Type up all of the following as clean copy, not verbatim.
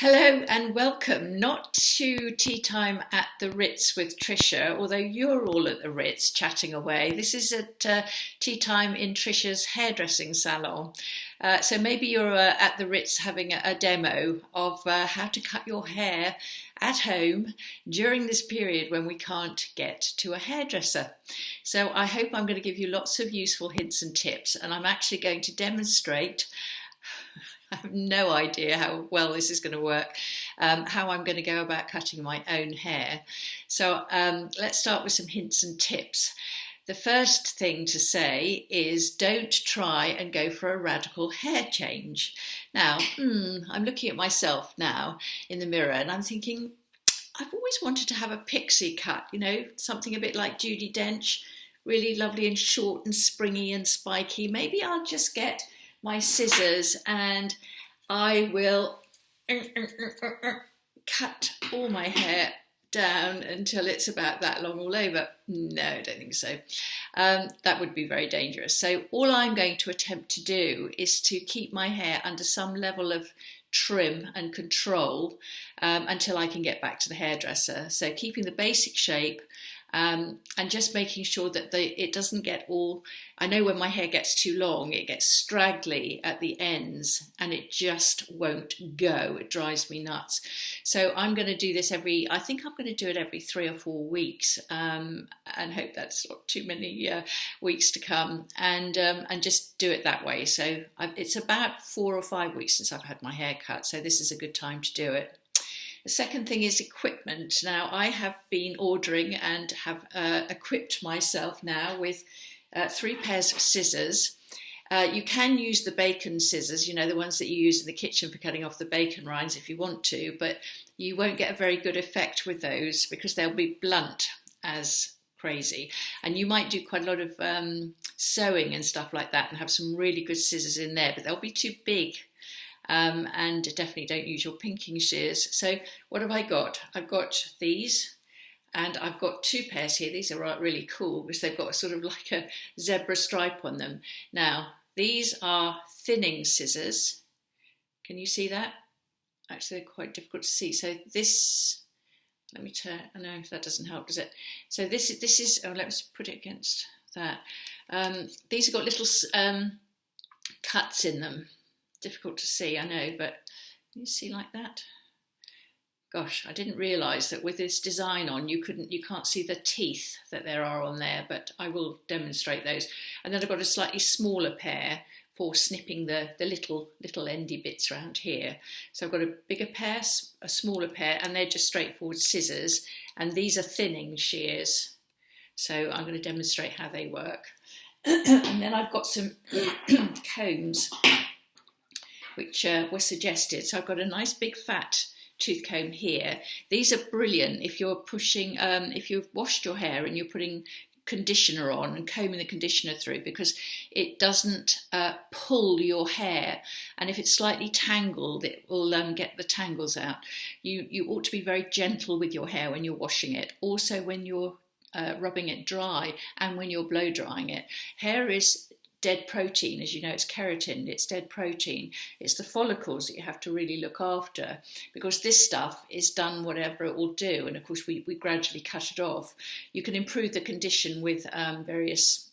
Hello and welcome, not to Tea Time at the Ritz with Tricia, although you're all at the Ritz chatting away. This is at tea time in Tricia's hairdressing salon. So maybe you're at the Ritz having a demo of how to cut your hair at home during this period when we can't get to a hairdresser. So I hope I'm going to give you lots of useful hints and tips, and I'm actually going to demonstrate. I have no idea how well this is going to work, how I'm going to go about cutting my own hair. So let's start with some hints and tips. The first thing to say is don't try and go for a radical hair change. Now, I'm looking at myself now in the mirror and I'm thinking, I've always wanted to have a pixie cut, you know, something a bit like Judi Dench, really lovely and short and springy and spiky. Maybe I'll just get my scissors and I will cut all my hair down until it's about that long all over. No, I don't think so. That would be very dangerous. So all I'm going to attempt to do is to keep my hair under some level of trim and control until I can get back to the hairdresser. So keeping the basic shape, and just making sure that it doesn't get all, I know when my hair gets too long, it gets straggly at the ends and it just won't go. It drives me nuts. So I'm going to do this I think I'm going to do it every 3 or 4 weeks, and hope that's not too many weeks to come, and just do it that way. So it's about 4 or 5 weeks since I've had my hair cut, so this is a good time to do it. The second thing is equipment. Now, I have been ordering and have equipped myself now with 3 pairs of scissors. You can use the bacon scissors, you know, the ones that you use in the kitchen for cutting off the bacon rinds if you want to, but you won't get a very good effect with those because they'll be blunt as crazy. And you might do quite a lot of sewing and stuff like that and have some really good scissors in there, but they'll be too big. And definitely don't use your pinking shears. So what have I got? I've got these, and I've got 2 pairs here. These are really cool because they've got sort of like a zebra stripe on them. Now, these are thinning scissors. Can you see that? Actually, they're quite difficult to see. So this, let me turn, I know that doesn't help, does it? So this is, oh, let's put it against that. These have got little cuts in them. Difficult to see, I know, but you see like that? Gosh, I didn't realise that with this design on, you can't see the teeth that there are on there, but I will demonstrate those. And then I've got a slightly smaller pair for snipping the little endy bits around here. So I've got a bigger pair, a smaller pair, and they're just straightforward scissors. And these are thinning shears. So I'm going to demonstrate how they work. And then I've got some combs, which were suggested. So I've got a nice big fat tooth comb here. These are brilliant if you're pushing, if you've washed your hair and you're putting conditioner on and combing the conditioner through, because it doesn't pull your hair, and if it's slightly tangled it will get the tangles out. You ought to be very gentle with your hair when you're washing it, also when you're rubbing it dry and when you're blow drying it. Hair is dead protein, as you know, it's keratin, it's dead protein. It's the follicles that you have to really look after, because this stuff is done whatever it will do, and of course we gradually cut it off. You can improve the condition with various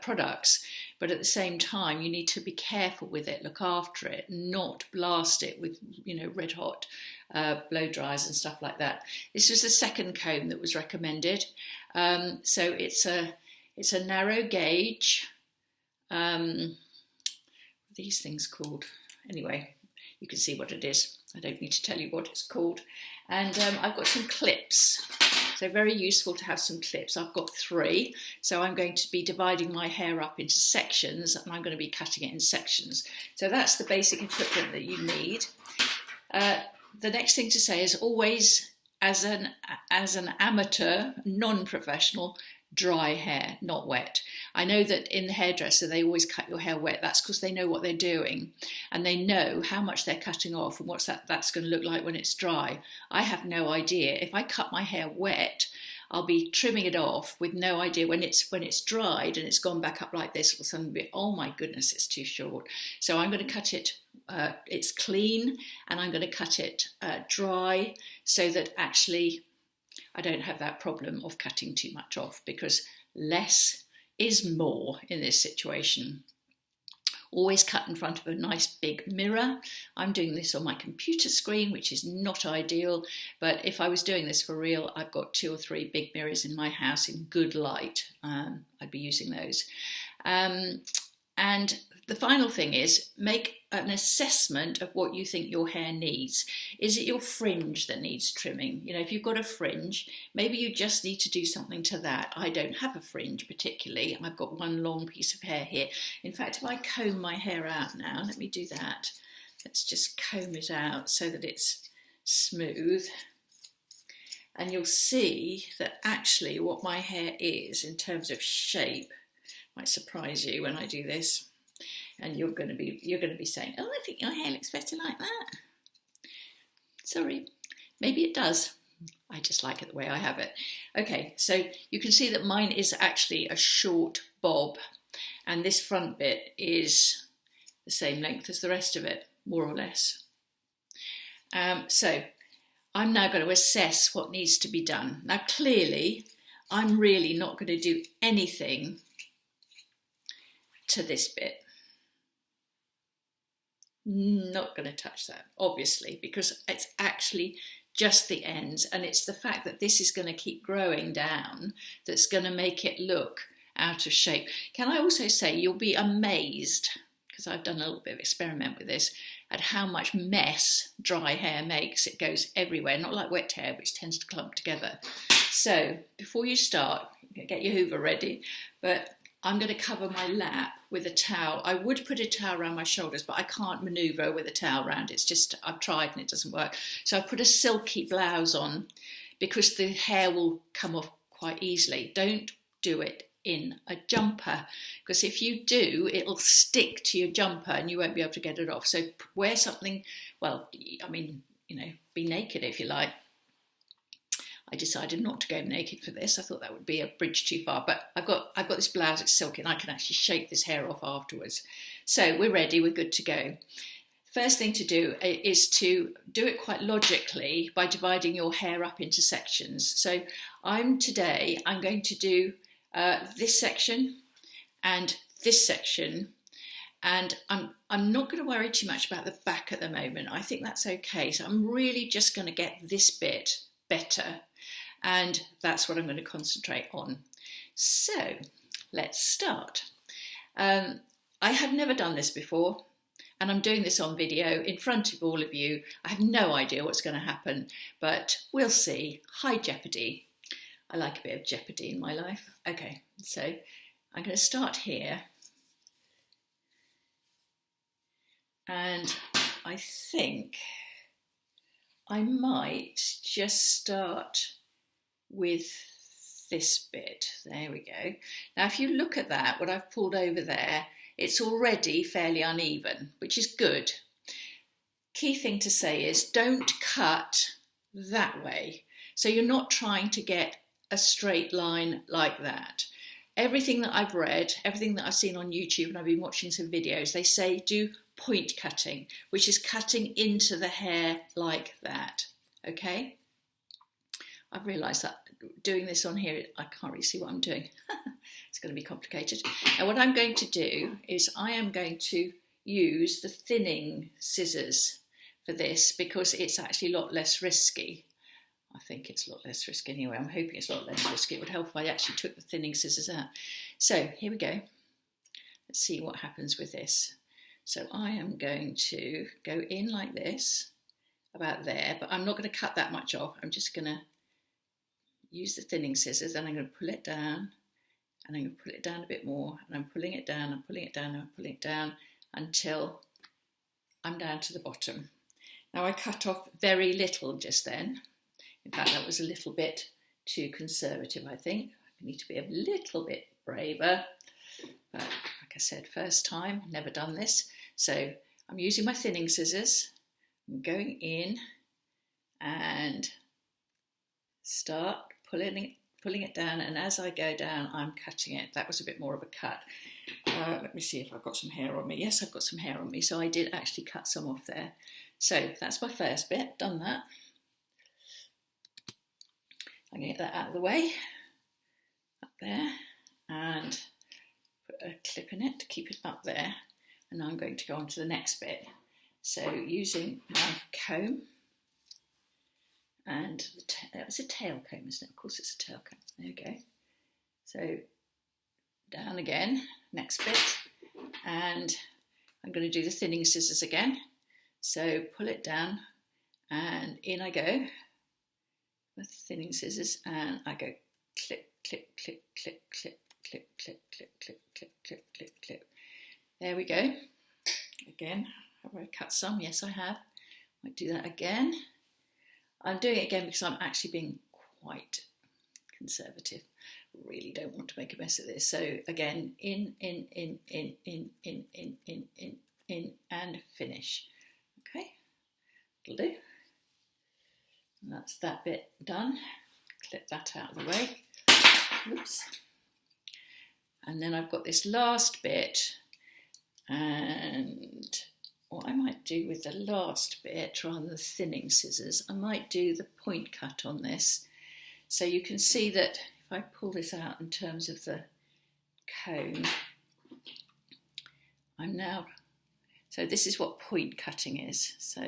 products, but at the same time you need to be careful with it, look after it, not blast it with, you know, red hot blow dryers and stuff like that. This was the second comb that was recommended. So it's a narrow gauge. These things called, anyway, you can see what it is. I don't need to tell you what it's called. And I've got some clips, so very useful to have some clips. I've got 3, so I'm going to be dividing my hair up into sections, and I'm going to be cutting it in sections. So that's the basic equipment that you need. The next thing to say is always, as an amateur, non-professional, dry hair, not wet. I know that in the hairdresser they always cut your hair wet. That's because they know what they're doing and they know how much they're cutting off and what's that's going to look like when it's dry. I have no idea. If I cut my hair wet, I'll be trimming it off with no idea. When it's dried and it's gone back up like this, it will suddenly be, oh my goodness, it's too short. So I'm going to cut it it's clean, and I'm going to cut it dry so that actually I don't have that problem of cutting too much off, because less is more in this situation. Always cut in front of a nice big mirror. I'm doing this on my computer screen, which is not ideal, but if I was doing this for real, I've got 2 or 3 big mirrors in my house in good light. I'd be using those. And the final thing is, make an assessment of what you think your hair needs. Is it your fringe that needs trimming? You know, if you've got a fringe, maybe you just need to do something to that. I don't have a fringe particularly. I've got one long piece of hair here. In fact, if I comb my hair out now, let me do that. Let's just comb it out so that it's smooth. And you'll see that actually what my hair is in terms of shape might surprise you when I do this. And you're going to be saying, oh, I think your hair looks better like that. Sorry, maybe it does. I just like it the way I have it. Okay, so you can see that mine is actually a short bob, and this front bit is the same length as the rest of it, more or less. So I'm now going to assess what needs to be done. Now, clearly, I'm really not going to do anything to this bit. Not going to touch that, obviously, because it's actually just the ends, and it's the fact that this is going to keep growing down that's going to make it look out of shape. Can I also say, you'll be amazed, because I've done a little bit of experiment with this, at how much mess dry hair makes. It goes everywhere, not like wet hair, which tends to clump together. So before you start, get your hoover ready, but I'm going to cover my lap with a towel. I would put a towel around my shoulders, but I can't manoeuvre with a towel around. It's just, I've tried and it doesn't work. So I put a silky blouse on because the hair will come off quite easily. Don't do it in a jumper, because if you do, it'll stick to your jumper and you won't be able to get it off. So wear something, well, I mean, you know, be naked if you like. I decided not to go naked for this. I thought that would be a bridge too far, but I've got this blouse, it's silky, and I can actually shake this hair off afterwards. So we're ready, we're good to go. First thing to do is to do it quite logically by dividing your hair up into sections. So today I'm going to do this section and this section, and I'm not going to worry too much about the back at the moment. I think that's okay. So I'm really just going to get this bit better, and that's what I'm going to concentrate on. So let's start. I have never done this before, and I'm doing this on video in front of all of you. I have no idea what's going to happen, but we'll see. High jeopardy. I like a bit of jeopardy in my life. Okay, so I'm going to start here, and I think I might just start with this bit. There we go. Now, if you look at that, what I've pulled over there, it's already fairly uneven, which is good. Key thing to say is don't cut that way. So you're not trying to get a straight line like that. Everything that I've read, everything that I've seen on YouTube, and I've been watching some videos, they say do point cutting, which is cutting into the hair like that. Okay? I've realised that doing this on here, I can't really see what I'm doing. It's going to be complicated. And what I'm going to do is I am going to use the thinning scissors for this, because it's actually a lot less risky. I think it's a lot less risky anyway. I'm hoping it's a lot less risky. It would help if I actually took the thinning scissors out. So here we go. Let's see what happens with this. So I am going to go in like this, about there, but I'm not going to cut that much off. I'm just going to use the thinning scissors, and I'm going to pull it down, and I'm going to pull it down a bit more, and I'm pulling it down, I'm pulling it down, I'm pulling it down until I'm down to the bottom. Now I cut off very little just then. In fact, that was a little bit too conservative, I think. I need to be a little bit braver. But like I said, first time, never done this. So I'm using my thinning scissors. I'm going in and start pulling it pulling it down, and as I go down, I'm cutting it. That was a bit more of a cut. Let me see if I've got some hair on me. Yes, I've got some hair on me, so I did actually cut some off there. So that's my first bit, done that. I'm going to get that out of the way, up there, and put a clip in it to keep it up there. And now I'm going to go on to the next bit. So using my comb, and that was a tail comb, isn't it? Of course it's a tail comb. There we go. So down again, next bit, and I'm going to do the thinning scissors again. So pull it down, and in I go with the thinning scissors, and I go clip, clip, clip, clip, clip, clip, clip, clip, clip, clip, clip, clip, clip. There we go. Again, have I cut some? Yes, I have. I might do that again. I'm doing it again because I'm actually being quite conservative. Really don't want to make a mess of this. So again, in, and finish. Okay, that'll do. And that's that bit done. Clip that out of the way. Oops. And then I've got this last bit, and what I might do with the last bit, rather than the thinning scissors, I might do the point cut on this. So you can see that if I pull this out in terms of the comb, so this is what point cutting is. So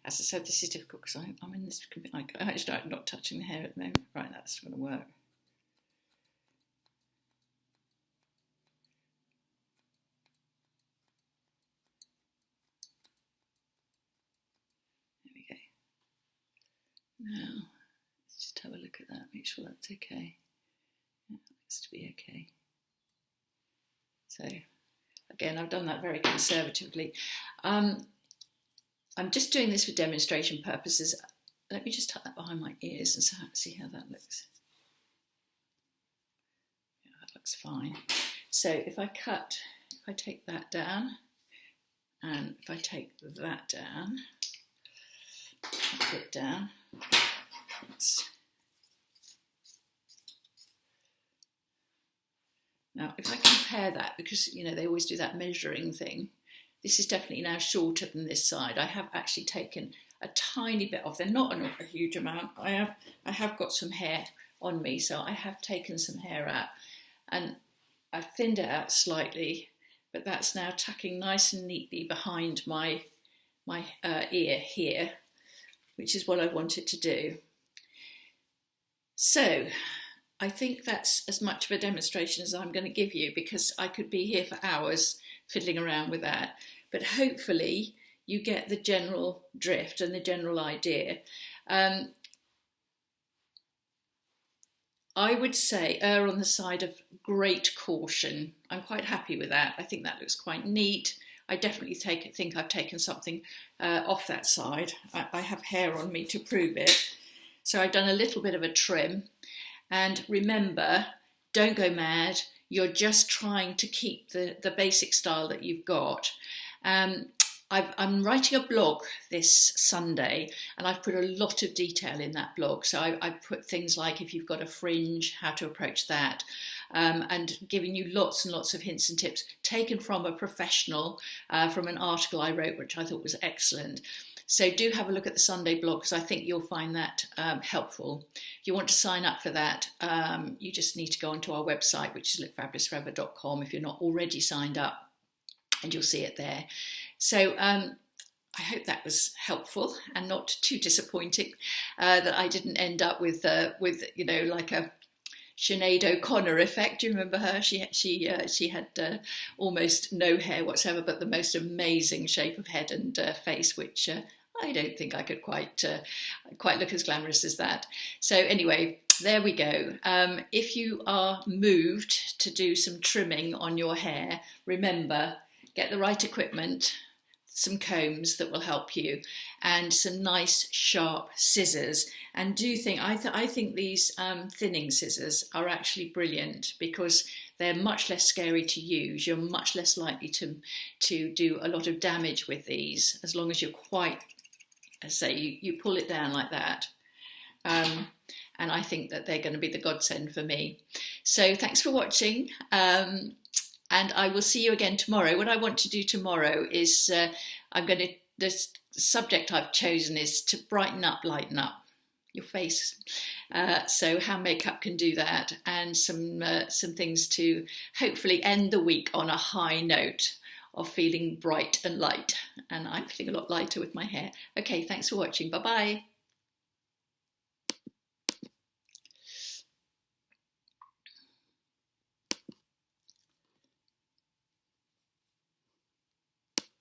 as I said, this is difficult because I'm in this, I'm not touching the hair at the moment. Right, that's going to work. Now, let's just have a look at that, make sure that's okay. Yeah, it looks to be okay. So, again, I've done that very conservatively. I'm just doing this for demonstration purposes. Let me just tuck that behind my ears and see how that looks. Yeah, that looks fine. So if I take that down, and if I take that down, it down. Now, if I compare that, because you know they always do that measuring thing, this is definitely now shorter than this side. I have actually taken a tiny bit off. They're not a huge amount. I have got some hair on me, so I have taken some hair out, and I've thinned it out slightly, but that's now tucking nice and neatly behind my ear here, which is what I wanted to do. So I think that's as much of a demonstration as I'm going to give you, because I could be here for hours fiddling around with that. But hopefully you get the general drift and the general idea. I would say err on the side of great caution. I'm quite happy with that. I think that looks quite neat. I definitely think I've taken something off that side. I have hair on me to prove it. So I've done a little bit of a trim. And remember, don't go mad. You're just trying to keep the basic style that you've got. I'm writing a blog this Sunday, and I've put a lot of detail in that blog. So I've put things like if you've got a fringe, how to approach that, and giving you lots and lots of hints and tips taken from a professional, from an article I wrote, which I thought was excellent. So do have a look at the Sunday blog, because I think you'll find that helpful. If you want to sign up for that, you just need to go onto our website, which is lookfabulousforever.com, if you're not already signed up, and you'll see it there. So I hope that was helpful and not too disappointing, that I didn't end up with you know, like a Sinead O'Connor effect. Do you remember her? She had almost no hair whatsoever, but the most amazing shape of head and face, which I don't think I could quite look as glamorous as that. So anyway, there we go. If you are moved to do some trimming on your hair, remember, get the right equipment, some combs that will help you, and some nice sharp scissors. And do think, I think these thinning scissors are actually brilliant, because they're much less scary to use. You're much less likely to do a lot of damage with these, as long as you're quite, as I say, you pull it down like that, And I think that they're going to be the godsend for me. So thanks for watching. And I will see you again tomorrow. What I want to do tomorrow is the subject I've chosen is to brighten up, lighten up your face. So how makeup can do that, and some things to hopefully end the week on a high note of feeling bright and light. And I'm feeling a lot lighter with my hair. Okay, thanks for watching. Bye-bye.